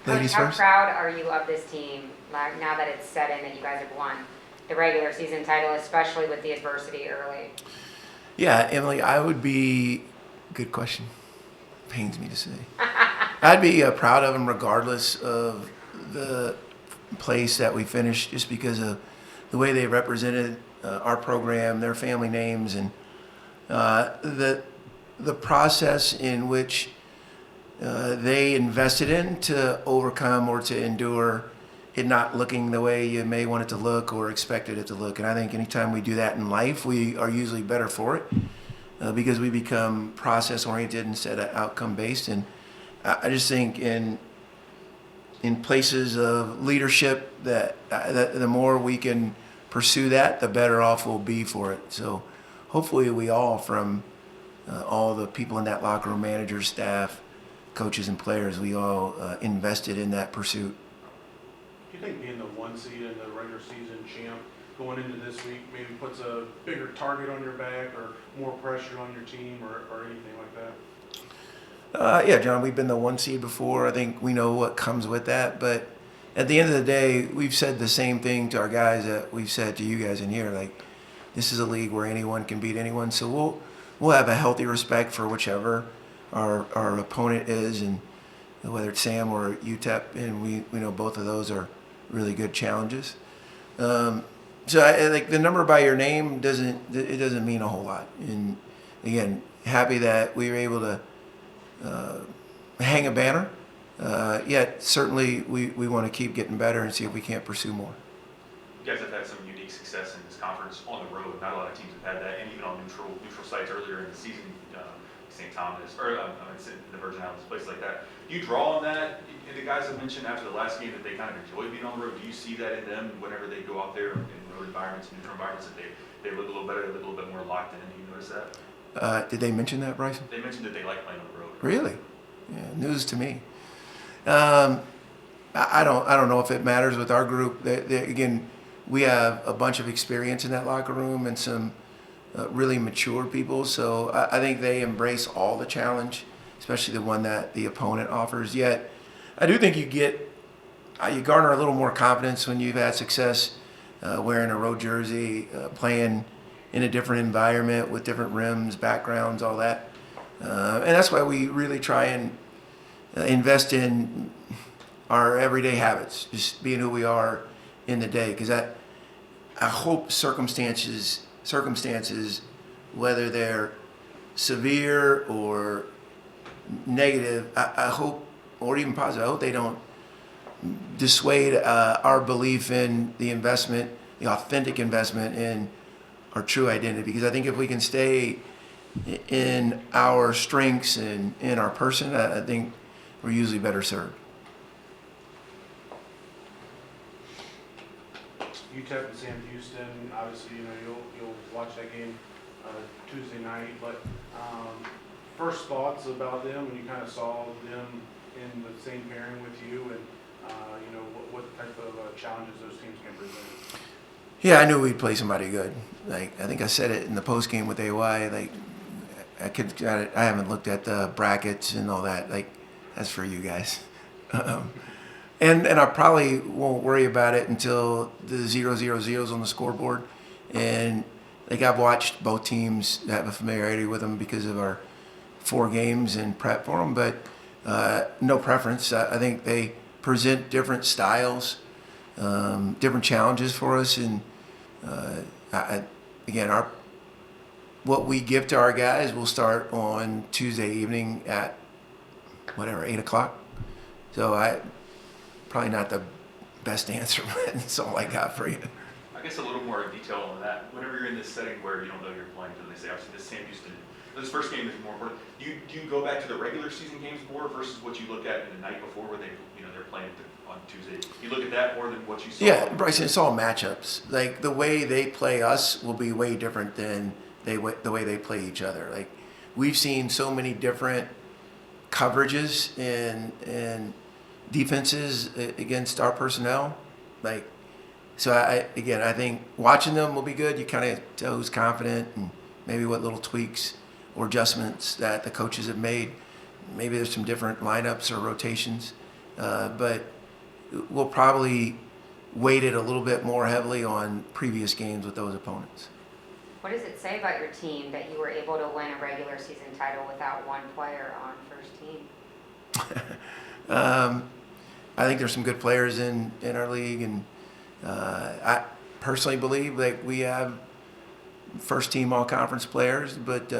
Ladies How first. proud are you of this team now that it's set in that you guys have won the regular season title, especially with the adversity early? Yeah, Emily, I would be. Good question. Pains me to say. I'd be proud of them regardless of the place that we finished, just because of the way they represented our program, their family names, and the process in which they invested in to overcome or to endure it not looking the way you may want it to look or expected it to look. And I think anytime we do that in life, we are usually better for it because we become process oriented instead of outcome based. And I just think in places of leadership that the more we can pursue that, the better off we'll be for it. So hopefully we all, from all the people in that locker room, managers, staff, coaches, and players, we all invested in that pursuit. Do you think being the 1 seed and the regular season champ going into this week maybe puts a bigger target on your back or more pressure on your team or anything like that? Yeah, John, we've been the 1 seed before. I think we know what comes with that. But at the end of the day, we've said the same thing to our guys that we've said to you guys in here. Like, this is a league where anyone can beat anyone. So we'll have a healthy respect for whichever our opponent is, and whether it's Sam or UTEP, and we know both of those are really good challenges. So like the number by your name doesn't mean a whole lot. And again, happy that we were able to hang a banner. Yet certainly we want to keep getting better and see if we can't pursue more. You guys have had some unique success in this conference on the road. Not a lot of teams have had that, and even on neutral sites earlier in the season, St. Thomas or the Virgin Islands, places like that. Do you draw on that? The guys have mentioned after the last game that they kind of enjoy being on the road. Do you see that in them whenever they go out there in road environments, neutral environments, that they look a little better, they look a little bit more locked in? Do you notice that? Did they mention that, Bryson? They mentioned that they like playing on the road. Really? Yeah, news to me. I don't know if it matters with our group. Again, we have a bunch of experience in that locker room and some really mature people. So I think they embrace all the challenge, especially the one that the opponent offers. Yet, I do think you garner a little more confidence when you've had success wearing a road jersey, playing in a different environment with different rims, backgrounds, all that. And that's why we really try and invest in our everyday habits, just being who we are in the day. Because I hope circumstances, whether they're severe or negative, I hope, or even positive, I hope they don't dissuade our belief in the investment, the authentic investment in our true identity. Because I think if we can stay in our strengths and in our person, I think we're usually better served. UTEP and Sam Houston, obviously, you'll watch that game Tuesday night. But first thoughts about them when you kind of saw them in the same pairing with you, and what type of challenges those teams can present. Yeah, I knew we'd play somebody good. Like, I think I said it in the post game with AY. Like, I haven't looked at the brackets and all that. Like, that's for you guys. And I probably won't worry about it until the 0-0-0's on the scoreboard. And like, I've watched both teams, have a familiarity with them because of our 4 games and prep for them. But no preference. I think they present different styles, different challenges for us. And again, what we give to our guys will start on Tuesday evening at 8 o'clock. So probably not the best answer, but that's all I got for you. I guess a little more detail on that. Whenever you're in this setting where you don't know you're playing, because they say obviously this Sam Houston, this first game is more important. Do you go back to the regular season games more versus what you look at in the night before, where they're playing on Tuesday? You look at that more than what you saw. Yeah, Bryson, it's all matchups. Like, the way they play us will be way different than the way they play each other. Like, we've seen so many different coverages and defenses against our personnel. Like, so I think watching them will be good. You kind of tell who's confident and maybe what little tweaks or adjustments that the coaches have made. Maybe there's some different lineups or rotations. but we'll probably weight it a little bit more heavily on previous games with those opponents. What does it say about your team that you were able to win a regular season title without one player on first team? I think there's some good players in our league, and I personally believe that we have first team all conference players, but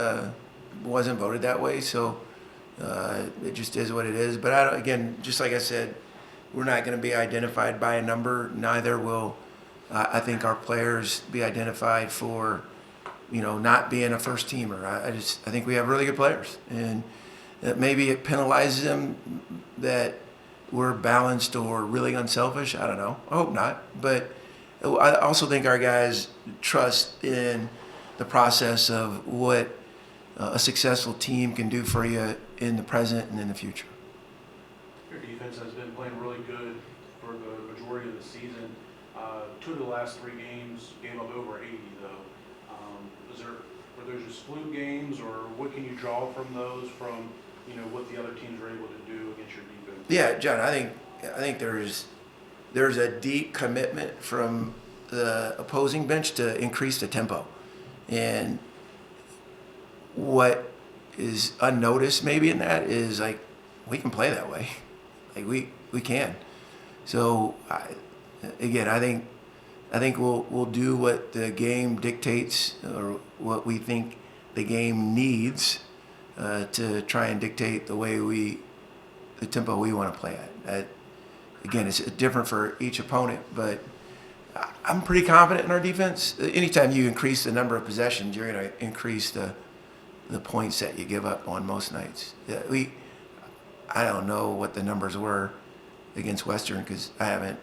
wasn't voted that way, so it just is what it is. But again, just like I said, we're not going to be identified by a number. Neither will I think our players be identified for not being a first teamer. I think we have really good players, and that maybe it penalizes them that we're balanced or really unselfish. I don't know. I hope not. But I also think our guys trust in the process of what a successful team can do for you in the present and in the future. Your defense has been playing really good for the majority of the season. 2 of the last 3 games gave up over 80, though. Were those just fluke games, or what can you draw from those, from what the other teams were able to do against your defense? Yeah, John, I think there's a deep commitment from the opposing bench to increase the tempo. And what is unnoticed maybe in that is like we can play that way. Like we can. So I think we'll do what the game dictates or what we think the game needs to try and dictate the tempo we want to play at. Again, it's different for each opponent, but I'm pretty confident in our defense. Anytime you increase the number of possessions, you're going to increase the points that you give up on most nights. I don't know what the numbers were against Western because I haven't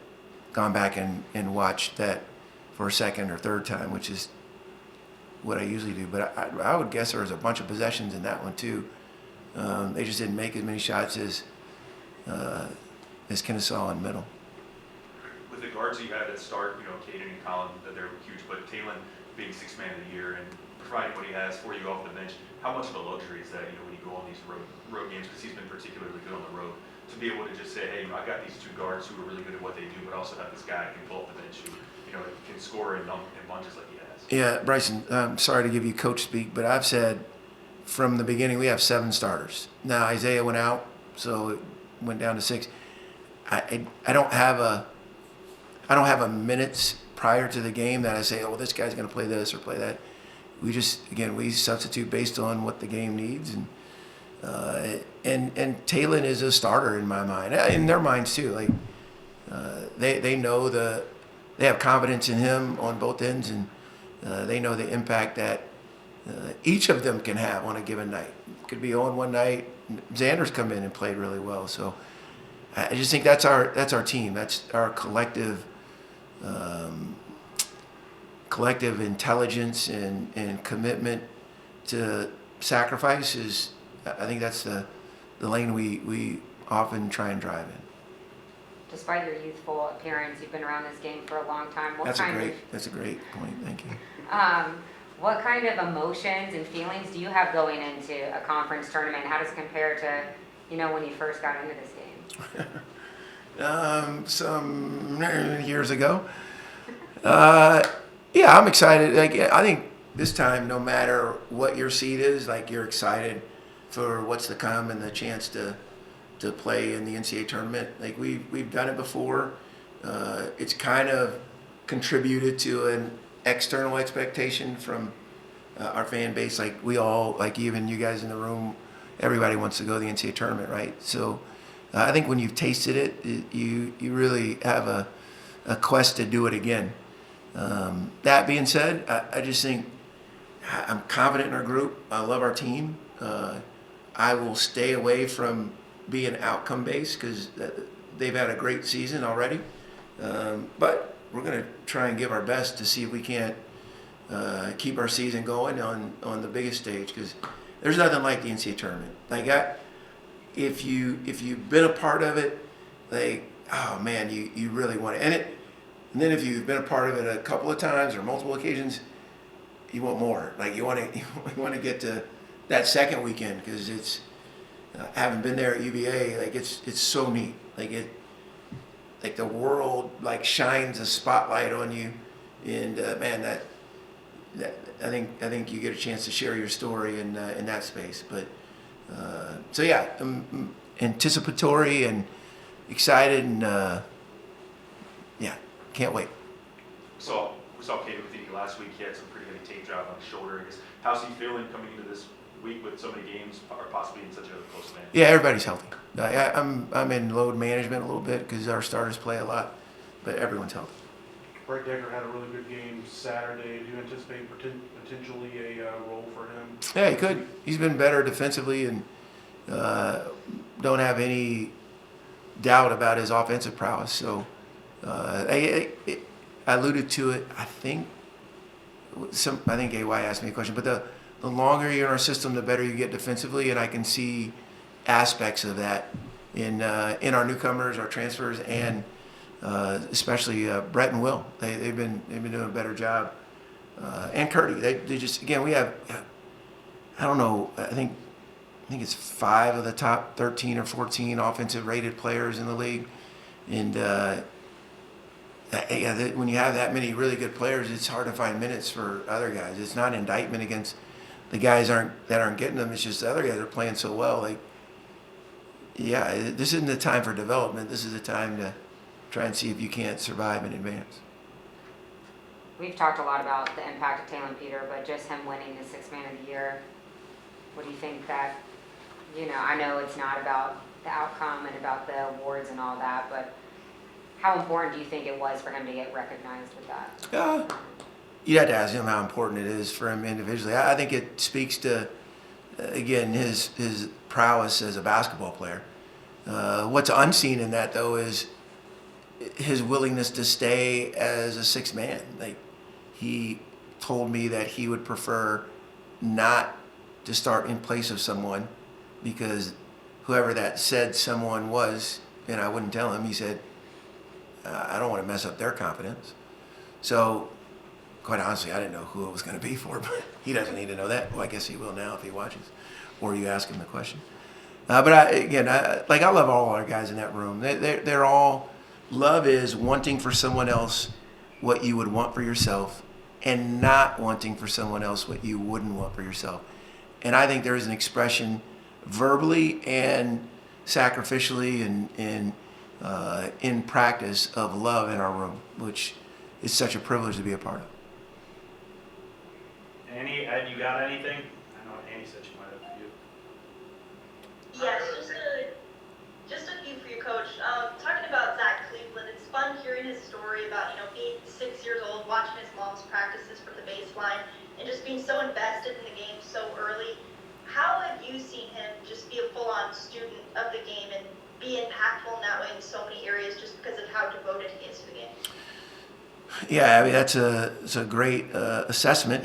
gone back and watched that for a second or third time, which is what I usually do. But I would guess there was a bunch of possessions in that one too. They just didn't make as many shots as Kennesaw in the middle. With the guards you had at start, Caden and Colin, that they're huge, but Talon being 6th man of the year and providing what he has for you off the bench, how much of a luxury is that, when you go on these road games, because he's been particularly good on the road, to be able to just say, hey, I got these 2 guards who are really good at what they do, but also have this guy who can pull off the bench who, can score in bunches like he has. Yeah, Bryson, I'm sorry to give you coach speak, but I've said from the beginning we have 7 starters. Now Isaiah went out, so it went down to 6. I don't have a minutes prior to the game that I say, oh, this guy's going to play this or play that. We substitute based on what the game needs, and Talon is a starter in my mind, in their minds too. Like they know they have confidence in him on both ends, and they know the impact that each of them can have on a given night. Could be on one night. Xander's come in and played really well, so I just think that's our team. That's our collective intelligence and commitment to sacrifice is. I think that's the lane we often try and drive in. Despite your youthful appearance, you've been around this game for a long time. That's a great point. Thank you. What kind of emotions and feelings do you have going into a conference tournament? How does it compare to, when you first got into this game? Some years ago. Yeah, I'm excited. Like I think this time, no matter what your seed is, like you're excited for what's to come and the chance to play in the NCAA tournament. Like we've done it before. It's kind of contributed to an external expectation from our fan base. Like we all, like even you guys in the room, everybody wants to go to the NCAA tournament, right? So I think when you've tasted it, you really have a quest to do it again. That being said, I just think I'm confident in our group. I love our team. I will stay away from being outcome based because they've had a great season already. But we're going to try and give our best to see if we can't keep our season going on the biggest stage, because there's nothing like the NCAA tournament. Like if you've been a part of it, like, oh man, you really want it. And then if you've been a part of it a couple of times or multiple occasions, you want more. Like you want to get to that second weekend, because it's having been there at UVA, like it's so neat. Like the world like shines a spotlight on you, and man, that I think you get a chance to share your story in that space. But so yeah, I'm anticipatory and excited, and yeah, can't wait. So we saw Caleb Feeney last week. He had some pretty heavy tape job on his shoulder. I guess, how's he feeling coming into this week with so many games, or possibly in such a close span? Yeah, everybody's healthy. I'm in load management a little bit because our starters play a lot, but everyone's healthy. Brett Decker had a really good game Saturday. Do you anticipate potentially a role for him? Yeah, he could. He's been better defensively, and don't have any doubt about his offensive prowess. So I alluded to it. I think AY asked me a question, but the longer you're in our system, the better you get defensively, and I can see aspects of that in our newcomers, our transfers, and especially Brett and Will. They've been doing a better job, and Curdy. They just, again, we have, I don't know, I think it's 5 of the top 13 or 14 offensive rated players in the league, and when you have that many really good players, it's hard to find minutes for other guys. It's not an indictment against the guys that aren't getting them. It's just the other guys are playing so well. Like, yeah, this isn't the time for development. This is the time to try and see if you can't survive in advance. We've talked a lot about the impact of Talon Peter, but just him winning the Sixth Man of the Year, what do you think that, I know it's not about the outcome and about the awards and all that, but how important do you think it was for him to get recognized with that? You'd have to ask him how important it is for him individually. I think it speaks to, again, his prowess as a basketball player. What's unseen in that, though, is his willingness to stay as a sixth man. Like, he told me that he would prefer not to start in place of someone, because whoever that said someone was, and I wouldn't tell him, he said, I don't want to mess up their confidence. So, quite honestly, I didn't know who it was going to be for, but he doesn't need to know that. Well, I guess he will now if he watches, or you ask him the question. But I love all our guys in that room. They're all, love is wanting for someone else what you would want for yourself, and not wanting for someone else what you wouldn't want for yourself. And I think there is an expression verbally and sacrificially and in practice of love in our room, which is such a privilege to be a part of. Annie, Ed, you got anything? I know Annie said she might have for you. Yes, just a few for you, Coach. Talking about Zach Cleveland, it's fun hearing his story about, being 6 years old, watching his mom's practices from the baseline, and just being so invested in the game so early. How have you seen him just be a full-on student of the game and be impactful in that way in so many areas just because of how devoted he is to the game? Yeah, I mean, that's a great assessment.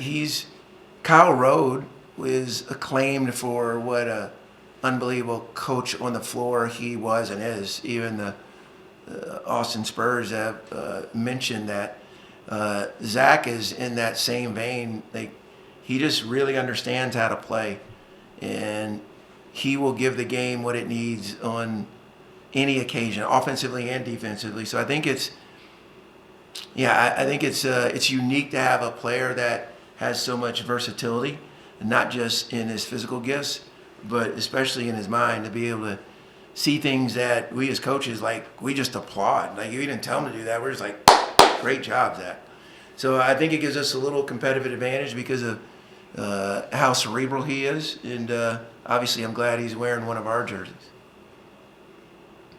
Kyle Rode was acclaimed for what a unbelievable coach on the floor he was and is. Even the Austin Spurs have mentioned that Zach is in that same vein. Like, he just really understands how to play, and he will give the game what it needs on any occasion, offensively and defensively. So I think it's unique to have a player that has so much versatility, not just in his physical gifts, but especially in his mind, to be able to see things that we as coaches, we just applaud. Like, we didn't tell him to do that. We're just like, great job, Zach. So I think it gives us a little competitive advantage because of how cerebral he is, and obviously I'm glad he's wearing one of our jerseys.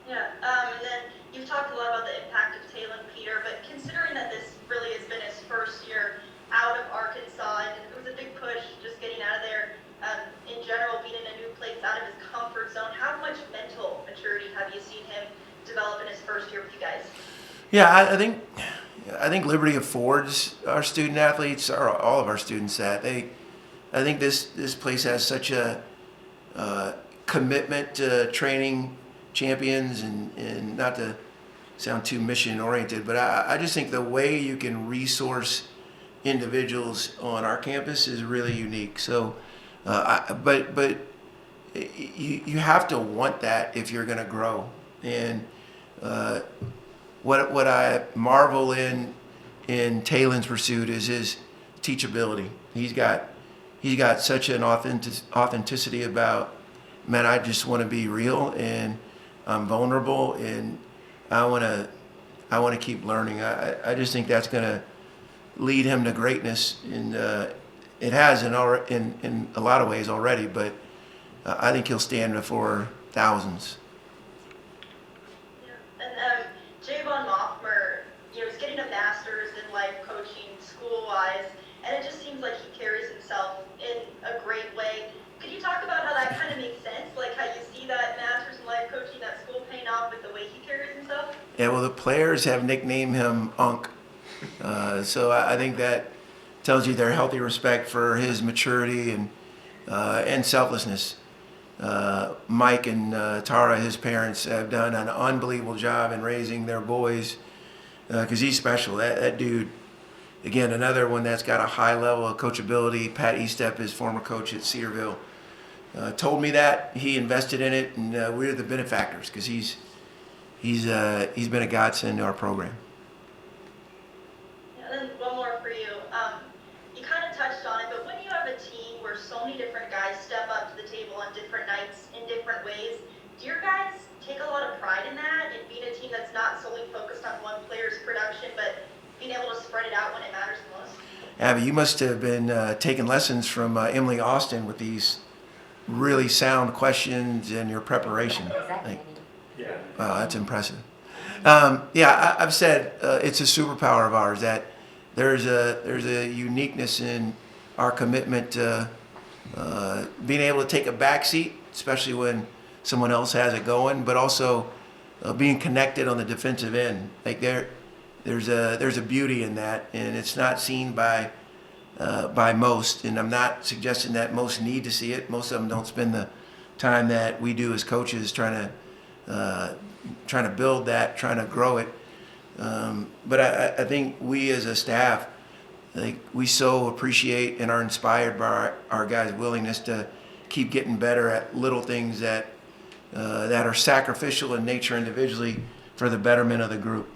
Yeah, and then you've talked a lot about the impact of Talon Peter, but considering that this really has been his first year out of Arkansas, and it was a big push just getting out of there, in general, being in a new place, out of his comfort zone, how much mental maturity have you seen him develop in his first year with you guys? Yeah, I think Liberty affords our student athletes, or all of our students, that I think this place has such a commitment to training champions, and not to sound too mission oriented, but I just think the way you can resource individuals on our campus is really unique. So, but you have to want that if you're going to grow, and What I marvel in Taylon's pursuit is his teachability. He's got such an authenticity about, man, I just want to be real and I'm vulnerable and I want to keep learning. I just think that's going to lead him to greatness, and it has in a lot of ways already. But I think he'll stand before thousands. Yeah. And Javon Moffmer, he's getting a master's in life coaching school-wise, and it just seems like he carries himself in a great way. Could you talk about how that kind of makes sense? Like how you see that master's in life coaching at school paying off with the way he carries himself? Yeah, well, the players have nicknamed him Unc. So I think that tells you their healthy respect for his maturity and selflessness. Mike and Tara, his parents, have done an unbelievable job in raising their boys because he's special. That dude, again, another one that's got a high level of coachability. Pat Estep, his former coach at Cedarville, told me that he invested in it, and we're the benefactors because he's been a godsend to our program. And then one more for you. You kind of touched on it, but when you have a team where so many different guys step up to the table on different nights in different ways, do your guys take a lot of pride in that, in being a team that's not solely focused on one player's production, but being able to spread it out when it matters the most? Abby, you must have been taking lessons from Emily Austin with these really sound questions and your preparation. Is that Like, many? Yeah. wow, that's impressive. I've said it's a superpower of ours that there's a uniqueness in our commitment to being able to take a back seat, especially when someone else has it going, but also being connected on the defensive end. Like there's a beauty in that, and it's not seen by most. And I'm not suggesting that most need to see it. Most of them don't spend the time that we do as coaches trying to build that, trying to grow it. But I think we as a staff, like, we so appreciate and are inspired by our guys' willingness to keep getting better at little things that are sacrificial in nature individually for the betterment of the group.